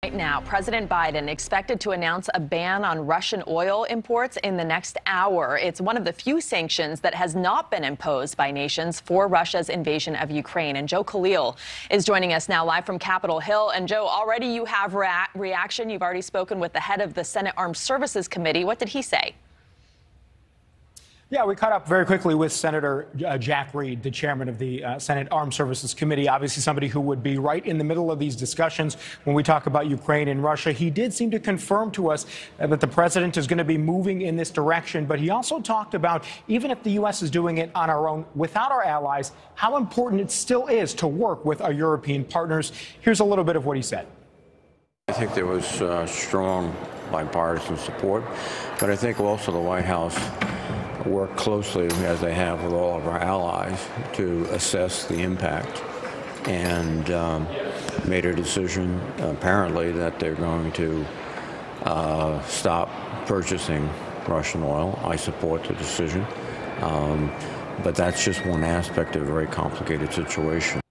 Right now, President Biden expected to announce a ban on Russian oil imports in the next hour. It's one of the few sanctions that has not been imposed by nations for Russia's invasion of Ukraine. And Joe Khalil is joining us now live from Capitol Hill. And Joe, already you have reaction. You've already spoken with the head of the Senate Armed Services Committee. What did he say? Yeah, we caught up very quickly with Senator Jack Reed, the chairman of the Senate Armed Services Committee, obviously somebody who would be right in the middle of these discussions when we talk about Ukraine and Russia. He did seem to confirm to us that the president is going to be moving in this direction. But he also talked about, even if the U.S. is doing it on our own without our allies, how important it still is to work with our European partners. Here's a little bit of what he said. I think there was strong bipartisan support, but I think also the White House work closely, as they have with all of our allies, to assess the impact and made a decision, apparently, that they're going to stop purchasing Russian oil. I support the decision, but that's just one aspect of a very complicated situation.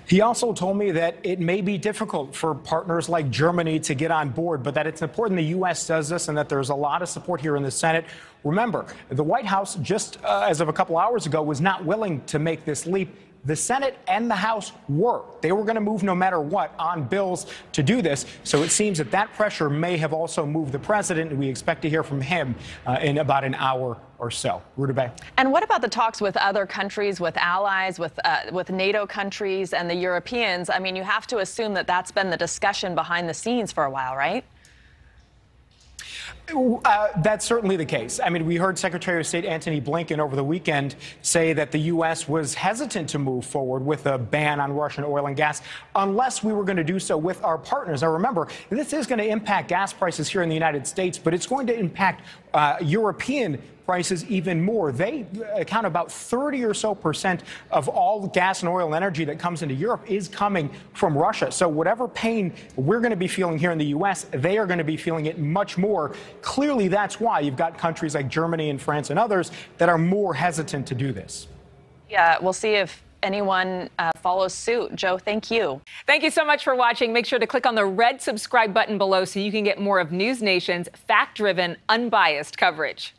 He also told me that it may be difficult for partners like Germany to get on board, but that it's important the U.S. does this and that there's a lot of support here in the Senate. Remember, the White House, just as of a couple hours ago, was not willing to make this leap. The Senate and the House were. They were going to move no matter what on bills to do this. So it seems that that pressure may have also moved the president, and we expect to hear from him in about an hour or so. Ruta. And what about the talks with other countries, with allies, with NATO countries and the Europeans? I mean, you have to assume that that's been the discussion behind the scenes for a while, right? That's certainly the case. I mean, we heard Secretary of State Antony Blinken over the weekend say that the U.S. was hesitant to move forward with a ban on Russian oil and gas unless we were going to do so with our partners. Now, remember, this is going to impact gas prices here in the United States, but it's going to impact European prices even more. They account about 30% or so of all gas and oil and energy that comes into Europe is coming from Russia. So whatever pain we're going to be feeling here in the U.S., they are going to be feeling it much more. Clearly, that's why you've got countries like Germany and France and others that are more hesitant to do this. Yeah, we'll see if anyone follows suit. Joe, thank you. Thank you so much for watching. Make sure to click on the red subscribe button below so you can get more of NewsNation's fact-driven, unbiased coverage.